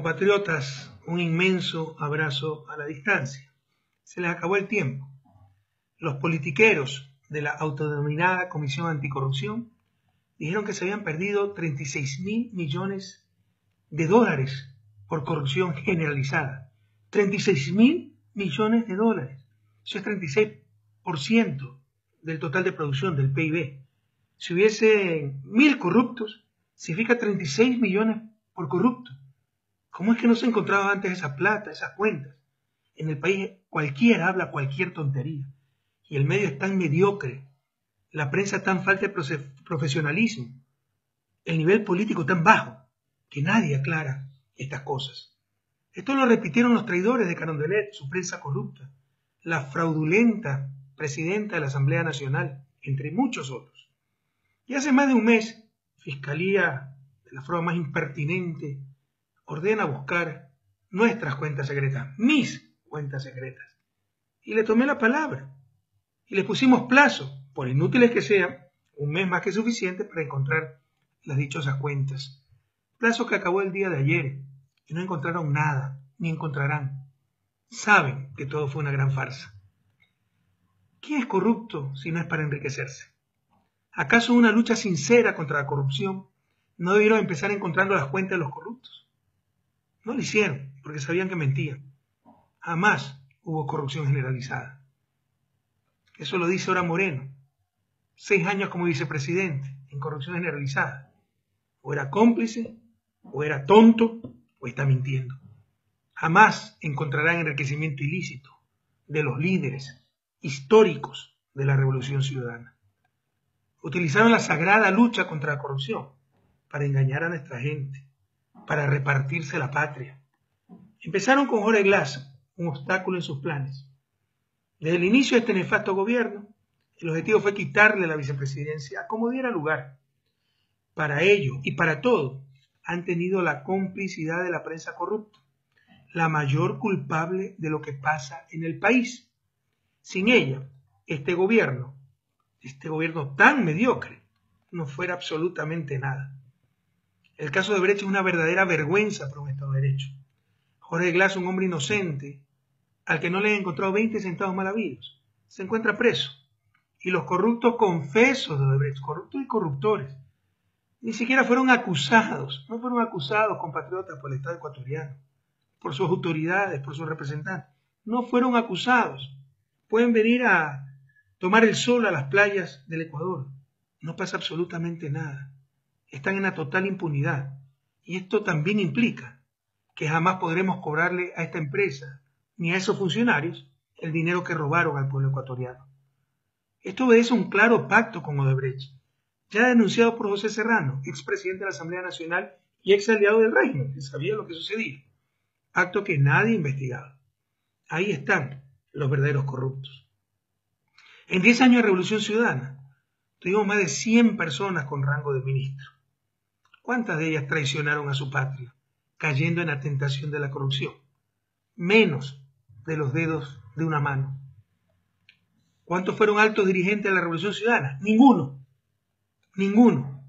Compatriotas, un inmenso abrazo a la distancia. Se les acabó el tiempo. Los politiqueros de la autodenominada Comisión Anticorrupción dijeron que se habían perdido 36.000 millones de dólares por corrupción generalizada. 36.000 millones de dólares. Eso es 36% del total de producción del PIB. Si hubiese 1.000 corruptos, significa 36 millones por corrupto. ¿Cómo es que no se encontraba antes esa plata, esas cuentas? En el país cualquiera habla cualquier tontería. Y el medio es tan mediocre, la prensa tan falta de profesionalismo, el nivel político tan bajo, que nadie aclara estas cosas. Esto lo repitieron los traidores de Carondelet, su prensa corrupta, la fraudulenta presidenta de la Asamblea Nacional, entre muchos otros. Y hace más de un mes, Fiscalía, de la forma más impertinente, ordena buscar nuestras cuentas secretas, mis cuentas secretas. Y le tomé la palabra. Y le pusimos plazo, por inútiles que sean, un mes más que suficiente para encontrar las dichosas cuentas. Plazo que acabó el día de ayer y no encontraron nada, ni encontrarán. Saben que todo fue una gran farsa. ¿Quién es corrupto si no es para enriquecerse? ¿Acaso una lucha sincera contra la corrupción no debieron empezar encontrando las cuentas de los corruptos? No lo hicieron, porque sabían que mentían. Jamás hubo corrupción generalizada. Eso lo dice ahora Moreno. 6 años como vicepresidente en corrupción generalizada. O era cómplice, o era tonto, o está mintiendo. Jamás encontrarán enriquecimiento ilícito de los líderes históricos de la Revolución Ciudadana. Utilizaron la sagrada lucha contra la corrupción para engañar a nuestra gente, para repartirse la patria. Empezaron con Jorge Glass, un obstáculo en sus planes. Desde el inicio de este nefasto gobierno, el objetivo fue quitarle la vicepresidencia a como diera lugar. Para ello y para todo, han tenido la complicidad de la prensa corrupta, la mayor culpable de lo que pasa en el país. Sin ella, este gobierno tan mediocre, no fuera absolutamente nada. El caso de Brecht es una verdadera vergüenza para un Estado de Derecho. Jorge Glass, un hombre inocente, al que no le han encontrado 20 centavos mal habidos, se encuentra preso. Y los corruptos confesos de Odebrecht, corruptos y corruptores, ni siquiera fueron acusados, no fueron acusados, compatriotas, por el Estado ecuatoriano, por sus autoridades, por sus representantes, no fueron acusados. Pueden venir a tomar el sol a las playas del Ecuador, no pasa absolutamente nada, están en la total impunidad. Y esto también implica que jamás podremos cobrarle a esta empresa ni a esos funcionarios el dinero que robaron al pueblo ecuatoriano. Esto obedece a un claro pacto con Odebrecht, ya denunciado por José Serrano, expresidente de la Asamblea Nacional y ex aliado del régimen, que sabía lo que sucedía. Pacto que nadie investigaba. Ahí están los verdaderos corruptos. En 10 años de Revolución Ciudadana, tuvimos más de 100 personas con rango de ministro. ¿Cuántas de ellas traicionaron a su patria, cayendo en la tentación de la corrupción? Menos de los dedos de una mano. ¿Cuántos fueron altos dirigentes de la Revolución Ciudadana? Ninguno. Ninguno.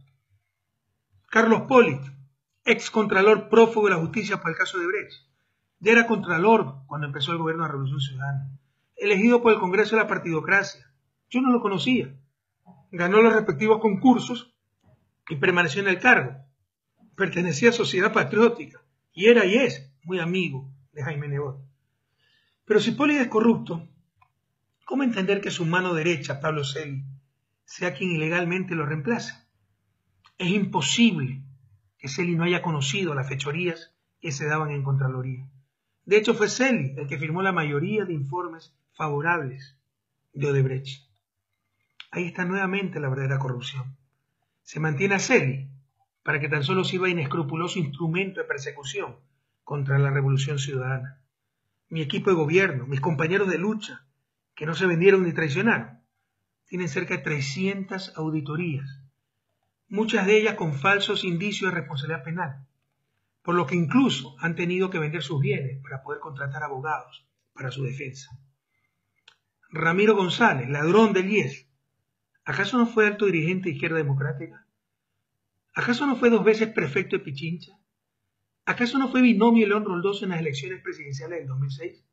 Carlos Polit, ex contralor prófugo de la justicia por el caso de Brecht, ya era contralor cuando empezó el gobierno de la Revolución Ciudadana, elegido por el Congreso de la Partidocracia. Yo no lo conocía. Ganó los respectivos concursos y permaneció en el cargo. Pertenecía a Sociedad Patriótica y era y es muy amigo de Jaime Nebot. Pero si Polit es corrupto, ¿cómo entender que su mano derecha, Pablo Celi, sea quien ilegalmente lo reemplace? Es imposible que Celi no haya conocido las fechorías que se daban en Contraloría. De hecho, fue Celi el que firmó la mayoría de informes favorables de Odebrecht. Ahí está nuevamente la verdadera corrupción. Se mantiene a Celi para que tan solo sirva de inescrupuloso instrumento de persecución contra la Revolución Ciudadana. Mi equipo de gobierno, mis compañeros de lucha, que no se vendieron ni traicionaron, tienen cerca de 300 auditorías, muchas de ellas con falsos indicios de responsabilidad penal, por lo que incluso han tenido que vender sus bienes para poder contratar abogados para su defensa. Ramiro González, ladrón del IES, ¿acaso no fue alto dirigente de Izquierda Democrática? ¿Acaso no fue 2 veces prefecto de Pichincha? ¿Acaso no fue Binomio y León Roldoso en las elecciones presidenciales del 2006?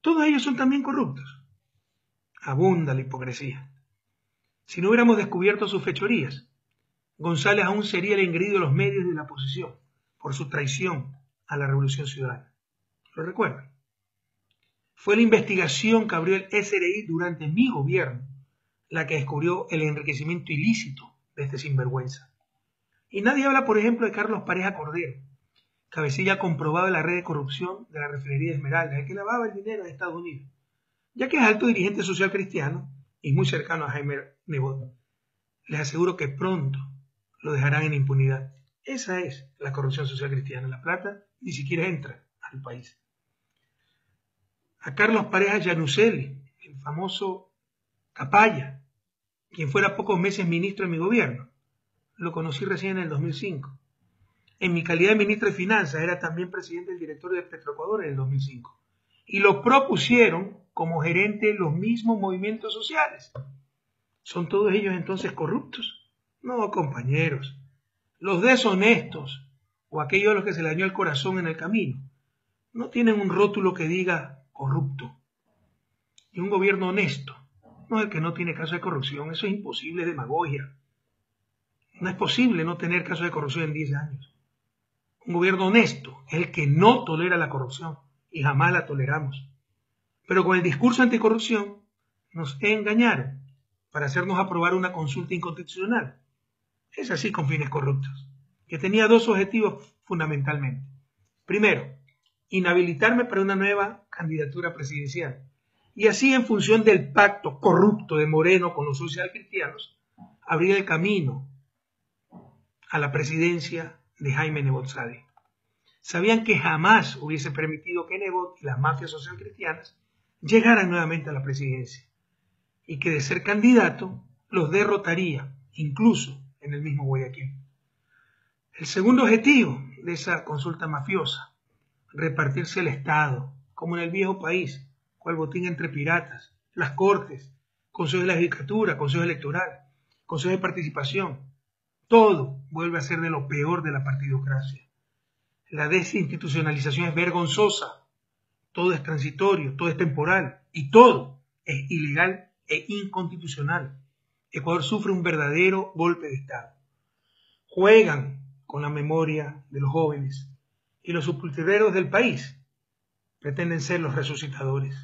Todos ellos son también corruptos. Abunda la hipocresía. Si no hubiéramos descubierto sus fechorías, González aún sería el engreído de los medios de la oposición por su traición a la Revolución Ciudadana. ¿Lo recuerdan? Fue la investigación que abrió el SRI durante mi gobierno la que descubrió el enriquecimiento ilícito de este sinvergüenza. Y nadie habla, por ejemplo, de Carlos Pareja Cordero, cabecilla comprobada de la red de corrupción de la refinería de Esmeralda, el que lavaba el dinero de Estados Unidos, ya que es alto dirigente social cristiano y muy cercano a Jaime Nebot. Les aseguro que pronto lo dejarán en impunidad. Esa es la corrupción social cristiana. La plata ni siquiera entra al país. A Carlos Pareja Llanuselli, el famoso Capaya, quien fuera pocos meses ministro de mi gobierno, lo conocí recién en el 2005. En mi calidad de ministro de Finanzas era también presidente del directorio de Petroecuador en el 2005. Y lo propusieron como gerente de los mismos movimientos sociales. ¿Son todos ellos entonces corruptos? No, compañeros. Los deshonestos o aquellos a los que se le dañó el corazón en el camino no tienen un rótulo que diga corrupto. Y un gobierno honesto no es el que no tiene caso de corrupción. Eso es imposible, es demagogia. No es posible no tener caso de corrupción en 10 años. Un gobierno honesto es el que no tolera la corrupción y jamás la toleramos. Pero con el discurso anticorrupción nos engañaron para hacernos aprobar una consulta inconstitucional. Es así con fines corruptos, que tenía dos objetivos fundamentalmente. Primero, inhabilitarme para una nueva candidatura presidencial. Y así, en función del pacto corrupto de Moreno con los socialcristianos, abrir el camino a la presidencia de Jaime Nebot Sade. Sabían que jamás hubiese permitido que Nebot y las mafias socialcristianas llegaran nuevamente a la presidencia y que de ser candidato los derrotaría, incluso en el mismo Guayaquil. El segundo objetivo de esa consulta mafiosa, repartirse el Estado, como en el viejo país, cual botín entre piratas, las cortes, consejos de la judicatura, consejo electoral, consejo de participación, todo vuelve a ser de lo peor de la partidocracia. La desinstitucionalización es vergonzosa, todo es transitorio, todo es temporal y todo es ilegal e inconstitucional. Ecuador sufre un verdadero golpe de Estado. Juegan con la memoria de los jóvenes y los sepultureros del país pretenden ser los resucitadores.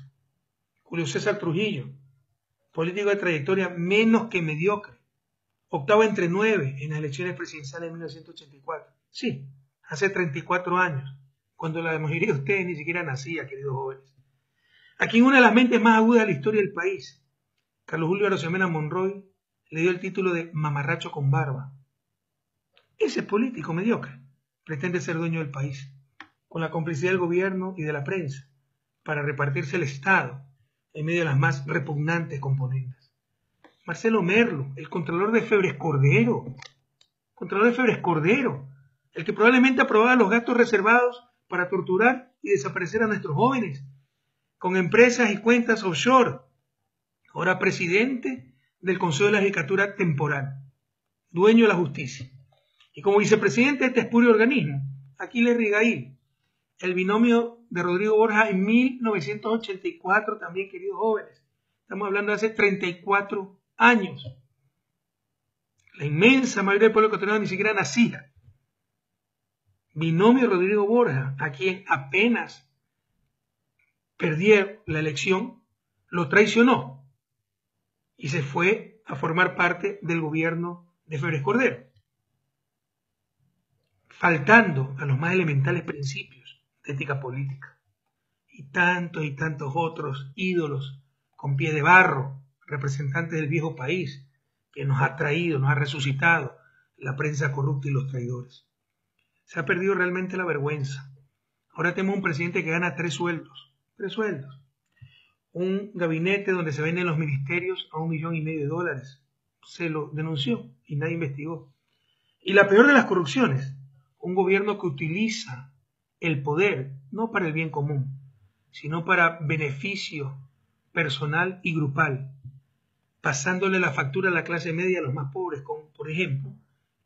Julio César Trujillo, político de trayectoria menos que mediocre, octavo entre 9 en las elecciones presidenciales de 1984. Sí, hace 34 años, cuando la mayoría de ustedes ni siquiera nacía, queridos jóvenes. A quien una de las mentes más agudas de la historia del país, Carlos Julio Arosemena Monroy, le dio el título de mamarracho con barba. Ese político mediocre pretende ser dueño del país, con la complicidad del gobierno y de la prensa, para repartirse el Estado en medio de las más repugnantes componentes. Marcelo Merlo, el Contralor de Febres Cordero, el que probablemente aprobaba los gastos reservados para torturar y desaparecer a nuestros jóvenes, con empresas y cuentas offshore, ahora presidente del Consejo de la Judicatura Temporal, dueño de la justicia. Y como vicepresidente de este espurio organismo, Aquiles Rigail, el binomio de Rodrigo Borja en 1984 también, queridos jóvenes. Estamos hablando de hace 34 años. La inmensa mayoría del pueblo ecuatoriano ni siquiera nacía. Binomio Rodrigo Borja, a quien apenas perdió la elección, lo traicionó y se fue a formar parte del gobierno de Febres Cordero, faltando a los más elementales principios de ética política. Y tantos otros ídolos con pie de barro, representantes del viejo país, que nos ha traído, nos ha resucitado la prensa corrupta y los traidores. Se ha perdido realmente la vergüenza. Ahora tenemos un presidente que gana 3 sueldos. 3 sueldos. Un gabinete donde se venden los ministerios a $1,5 millones. Se lo denunció y nadie investigó. Y la peor de las corrupciones, un gobierno que utiliza el poder no para el bien común, sino para beneficio personal y grupal, pasándole la factura a la clase media y a los más pobres, con, por ejemplo,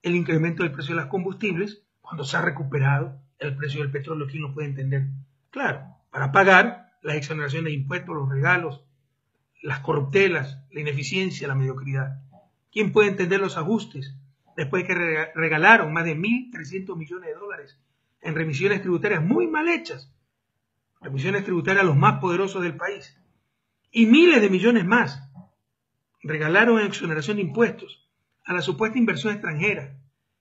el incremento del precio de los combustibles, cuando se ha recuperado el precio del petróleo, ¿quién lo puede entender? Claro, para pagar las exoneraciones de impuestos, los regalos, las corruptelas, la ineficiencia, la mediocridad. ¿Quién puede entender los ajustes después de que regalaron más de 1.300 millones de dólares en remisiones tributarias muy mal hechas? Remisiones tributarias a los más poderosos del país. Y miles de millones más regalaron en exoneración de impuestos a la supuesta inversión extranjera,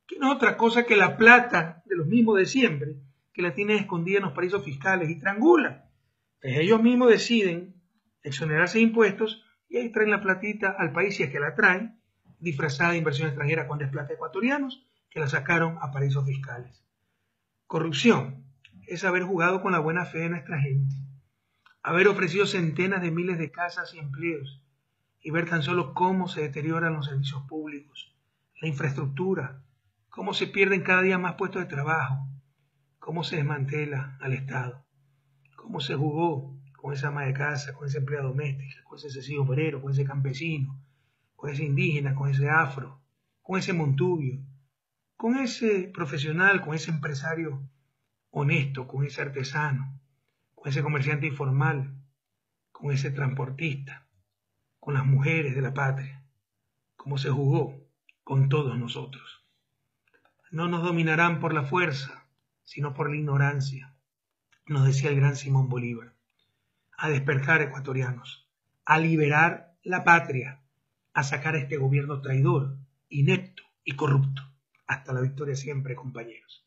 que no es otra cosa que la plata de los mismos de siempre, que la tienen escondida en los paraísos fiscales y triangulan. Entonces ellos mismos deciden exonerarse de impuestos y ahí traen la platita al país, si es que la traen, disfrazada de inversión extranjera cuando es plata de ecuatorianos, que la sacaron a paraísos fiscales. Corrupción es haber jugado con la buena fe de nuestra gente, haber ofrecido centenas de miles de casas y empleos y ver tan solo cómo se deterioran los servicios públicos, la infraestructura, cómo se pierden cada día más puestos de trabajo, cómo se desmantela al Estado, cómo se jugó con esa ama de casa, con esa empleada doméstica, con ese sencillo obrero, con ese campesino, con ese indígena, con ese afro, con ese montubio, con ese profesional, con ese empresario honesto, con ese artesano, con ese comerciante informal, con ese transportista, con las mujeres de la patria, como se jugó con todos nosotros. No nos dominarán por la fuerza, sino por la ignorancia, nos decía el gran Simón Bolívar. A despertar, ecuatorianos, a liberar la patria, a sacar a este gobierno traidor, inepto y corrupto. Hasta la victoria siempre, compañeros.